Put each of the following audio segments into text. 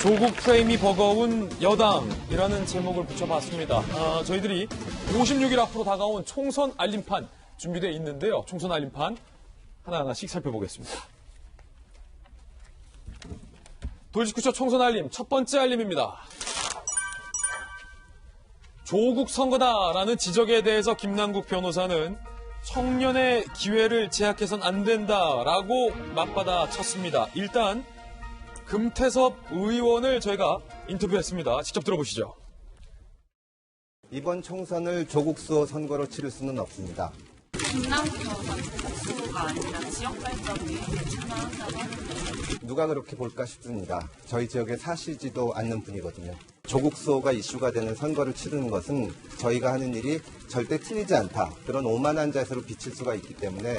조국 프레임이 버거운 여당이라는 제목을 붙여봤습니다. 저희들이 56일 앞으로 다가온 총선 알림판 준비되어 있는데요. 총선 알림판 하나하나씩 살펴보겠습니다. 돌직구쇼 총선 알림 첫 번째 알림입니다. 조국 선거다라는 지적에 대해서 김남국 변호사는 청년의 기회를 제약해선 안 된다라고 맞받아 쳤습니다. 일단 금태섭 의원을 저희가 인터뷰했습니다. 직접 들어보시죠. 이번 총선을 조국 수호 선거로 치를 수는 없습니다. 김남국 변호사는 수호가 아니라 지역 발전에 출마한다고 하는데 누가 그렇게 볼까 싶습니다. 저희 지역에 사시지도 않는 분이거든요. 조국 수호가 이슈가 되는 선거를 치르는 것은 저희가 하는 일이 절대 틀리지 않다. 그런 오만한 자세로 비칠 수가 있기 때문에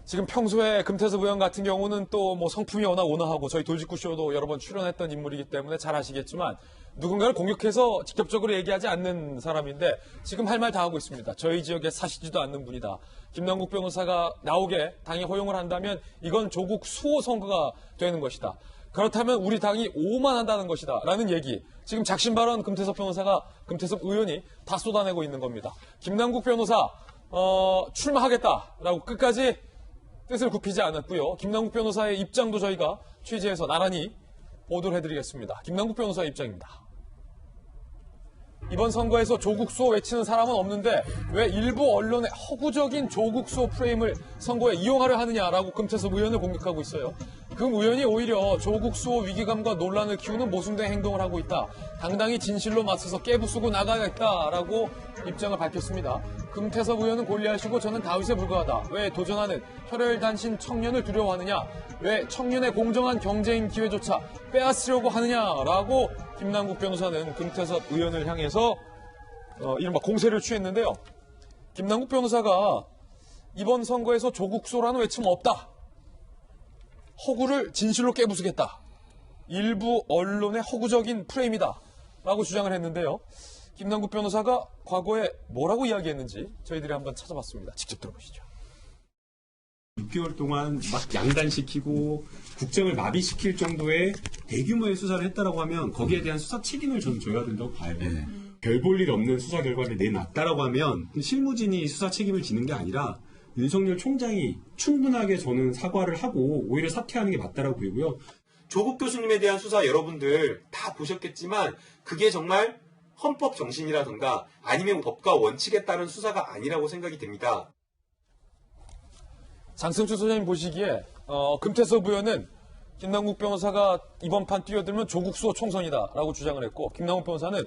지금 평소에 금태섭 의원 같은 경우는 또 뭐 성품이 워낙 온화하고 저희 돌직구쇼도 여러 번 출연했던 인물이기 때문에 잘 아시겠지만 누군가를 공격해서 직접적으로 얘기하지 않는 사람인데 지금 할 말 다 하고 있습니다. 저희 지역에 사시지도 않는 분이다. 김남국 변호사가 나오게 당이 허용을 한다면 이건 조국 수호 선거가 되는 것이다. 그렇다면 우리 당이 오만한다는 것이다. 라는 얘기. 지금 작심 발언 금태섭 의원이 다 쏟아내고 있는 겁니다. 김남국 변호사 출마하겠다라고 끝까지 뜻을 굽히지 않았고요. 김남국 변호사의 입장도 저희가 취재해서 나란히 보도를 해드리겠습니다. 김남국 변호사의 입장입니다. 이번 선거에서 조국 수호 외치는 사람은 없는데 왜 일부 언론의 허구적인 조국 수호 프레임을 선거에 이용하려 하느냐라고 금태섭 의원을 공격하고 있어요. 금 의원이 오히려 조국 수호 위기감과 논란을 키우는 모순된 행동을 하고 있다. 당당히 진실로 맞서서 깨부수고 나가야겠다라고 입장을 밝혔습니다. 금태섭 의원은 골리앗이고 저는 다윗에 불과하다. 왜 도전하는 혈혈단신 청년을 두려워하느냐? 왜 청년의 공정한 경쟁 기회조차 빼앗으려고 하느냐라고 김남국 변호사는 금태섭 의원을 향해서 이른바 공세를 취했는데요. 김남국 변호사가 이번 선거에서 조국 수호라는 외침 없다. 허구를 진실로 깨부수겠다. 일부 언론의 허구적인 프레임이다. 라고 주장을 했는데요. 김남국 변호사가 과거에 뭐라고 이야기했는지 저희들이 한번 찾아봤습니다. 직접 들어보시죠. 6개월 동안 막 양단시키고 국정을 마비시킬 정도의 대규모의 수사를 했다라고 하면 거기에 대한 수사 책임을 저는 져야 된다고 봐요. 별 볼 일 없는 수사 결과를 내놨다라고 하면 실무진이 수사 책임을 지는 게 아니라 윤석열 총장이 충분하게 저는 사과를 하고 오히려 사퇴하는 게 맞다라고 보이고요. 조국 교수님에 대한 수사 여러분들 다 보셨겠지만 그게 정말 헌법 정신이라든가 아니면 법과 원칙에 따른 수사가 아니라고 생각이 됩니다. 장승주 소장님 보시기에 금태섭 의원은 김남국 변호사가 이번 판 뛰어들면 조국 수호 총선이다라고 주장을 했고 김남국 변호사는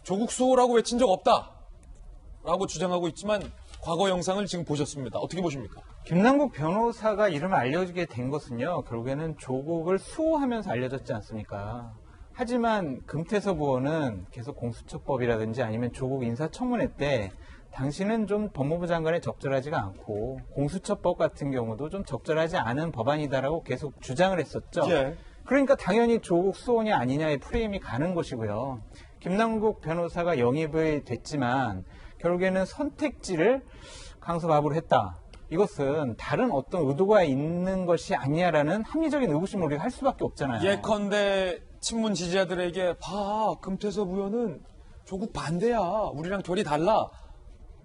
조국 수호라고 외친 적 없다라고 주장하고 있지만 과거 영상을 지금 보셨습니다. 어떻게 보십니까? 김남국 변호사가 이름을 알려지게 된 것은요. 결국에는 조국을 수호하면서 알려졌지 않습니까? 하지만 금태섭 의원은 계속 공수처법이라든지 아니면 조국 인사청문회 때 당신은 좀 법무부 장관에 적절하지가 않고 공수처법 같은 경우도 좀 적절하지 않은 법안이다라고 계속 주장을 했었죠. 예. 그러니까 당연히 조국 수호냐 아니냐의 프레임이 가는 것이고요. 김남국 변호사가 영입이 됐지만 결국에는 선택지를 강서갑으로 했다. 이것은 다른 어떤 의도가 있는 것이 아니냐라는 합리적인 의구심을 우리가 할 수밖에 없잖아요. 예컨대 친문 지지자들에게 봐 금태섭 의원은 조국 반대야. 우리랑 결이 달라.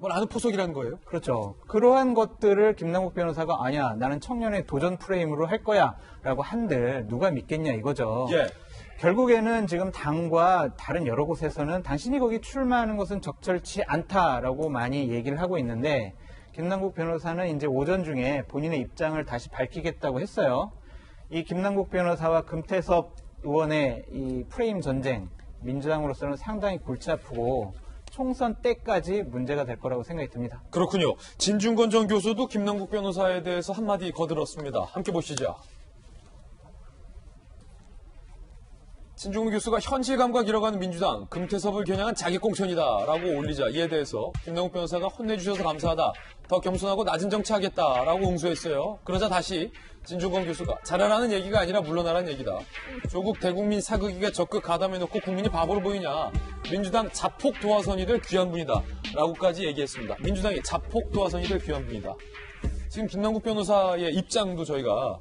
라는 포석이라는 거예요? 그렇죠. 그러한 것들을 김남국 변호사가 아니야 나는 청년의 도전 프레임으로 할 거야 라고 한들 누가 믿겠냐 이거죠. 예. 결국에는 지금 당과 다른 여러 곳에서는 당신이 거기 출마하는 것은 적절치 않다라고 많이 얘기를 하고 있는데 김남국 변호사는 이제 오전 중에 본인의 입장을 다시 밝히겠다고 했어요. 이 김남국 변호사와 금태섭 의원의 이 프레임 전쟁 민주당으로서는 상당히 골치 아프고 총선 때까지 문제가 될 거라고 생각이 듭니다. 그렇군요. 진중권 전 교수도 김남국 변호사에 대해서 한마디 거들었습니다. 함께 보시죠. 진중권 교수가 현실 감각 잃어가는 민주당, 금태섭을 겨냥한 자기공천이다라고 올리자 이에 대해서 김남국 변호사가 혼내주셔서 감사하다. 더 겸손하고 낮은 정치하겠다라고 응수했어요. 그러자 다시 진중권 교수가 잘하라는 얘기가 아니라 물러나라는 얘기다. 조국 대국민 사극에게 적극 가담해놓고 국민이 바보로 보이냐. 민주당 자폭 도화선이들 귀한 분이다. 라고까지 얘기했습니다. 민주당이 자폭 도화선이들 귀한 분이다. 지금 김남국 변호사의 입장도 저희가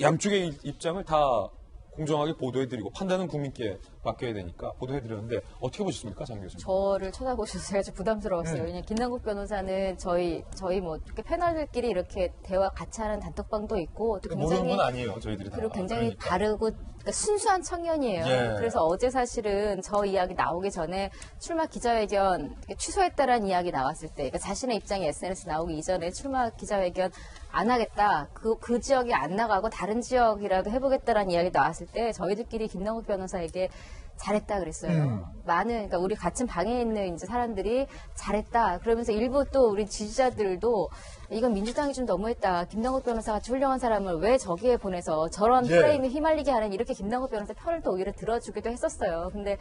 양쪽의 입장을 다 공정하게 보도해드리고 판단은 국민께 맡겨야 되니까 보도해드렸는데 어떻게 보셨습니까, 장 교수님? 저를 쳐다보셔서 제가 좀 부담스러웠어요. 왜냐면 김남국 변호사는 저희 뭐 이렇게 패널들끼리 이렇게 대화 같이 하는 단톡방도 있고 또 모르는 굉장히 건 아니에요, 저희들이 다. 그리고 굉장히 그러니까. 바르고 그러니까 순수한 청년이에요. 예. 그래서 어제 사실은 저 이야기 나오기 전에 출마 기자회견 취소했다라는 이야기 나왔을 때, 그러니까 자신의 입장이 SNS 나오기 이전에 출마 기자회견 안 하겠다. 그 지역에 안 나가고 다른 지역이라도 해보겠다라는 이야기 나왔을 때 저희들끼리 김남국 변호사에게 잘했다 그랬어요. 많은, 그러니까 우리 같은 방에 있는 이제 사람들이 잘했다. 그러면서 일부 또 우리 지지자들도 이건 민주당이 좀 너무했다. 김남국 변호사 같이 훌륭한 사람을 왜 저기에 보내서 저런 예. 프레임에 휘말리게 하는 이렇게 김남국 변호사 편을 또 오히려 들어주기도 했었어요. 근데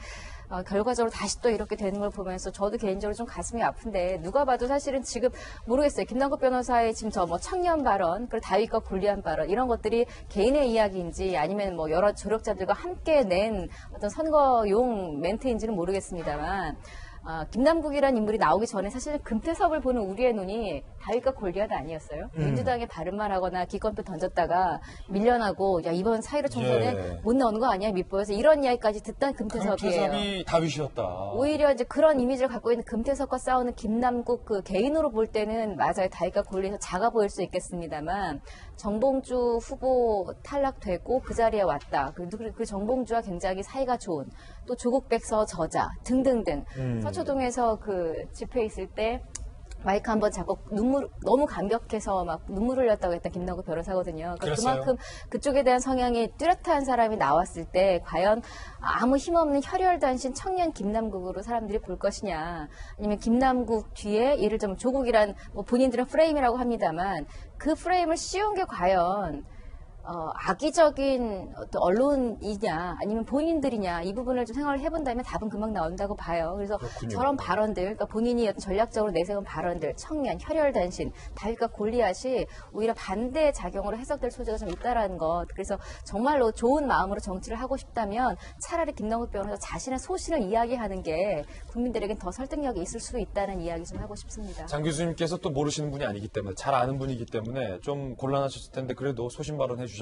결과적으로 다시 또 이렇게 되는 걸 보면서 저도 개인적으로 좀 가슴이 아픈데 누가 봐도 사실은 지금 모르겠어요. 김남국 변호사의 지금 저 뭐 청년 발언, 그리고 다윗과 골리앗 발언 이런 것들이 개인의 이야기인지 아니면 뭐 여러 조력자들과 함께 낸 어떤 선거용 멘트인지는 모르겠습니다만 김남국이라는 인물이 나오기 전에 사실 금태섭을 보는 우리의 눈이 다윗과 골리앗 아니었어요. 민주당에 바른말 하거나 기권표 던졌다가 밀려나고 야 이번 사이로 총선에 예. 못 나오는 거 아니야 밑보여서 이런 이야기까지 듣던 금태섭이에요. 금태섭이 다윗이었다. 오히려 이제 그런 이미지를 갖고 있는 금태섭과 싸우는 김남국 그 개인으로 볼 때는 맞아요. 다윗과 골리앗에서 작아 보일 수 있겠습니다만 정봉주 후보 탈락되고 그 자리에 왔다. 그 정봉주와 굉장히 사이가 좋은 또 조국 백서 저자 등등등 서초동에서 그 집회 있을 때 마이크 한번 잡고 너무 감격해서 막 눈물 흘렸다고 했던 김남국 변호사거든요. 그러니까 그랬어요? 그만큼 그쪽에 대한 성향이 뚜렷한 사람이 나왔을 때 과연 아무 힘없는 혈혈단신 청년 김남국으로 사람들이 볼 것이냐, 아니면 김남국 뒤에 예를 들면 조국이란 뭐 본인들은 프레임이라고 합니다만 그 프레임을 씌운 게 과연 악의적인 어떤 언론이냐 아니면 본인들이냐 이 부분을 좀 생각을 해본다면 답은 금방 나온다고 봐요. 그래서 그렇군요. 저런 발언들, 그러니까 본인이 어떤 전략적으로 내세운 발언들, 청년, 혈혈단신, 다윗과 골리앗이 오히려 반대 작용으로 해석될 소지가 좀 있다라는 것. 그래서 정말로 좋은 마음으로 정치를 하고 싶다면 차라리 김남국 변호사 자신의 소신을 이야기하는 게 국민들에겐 더 설득력이 있을 수도 있다는 이야기 좀 하고 싶습니다. 장 교수님께서 또 모르시는 분이 아니기 때문에 잘 아는 분이기 때문에 좀 곤란하셨을 텐데 그래도 소신 발언해 주셨어요.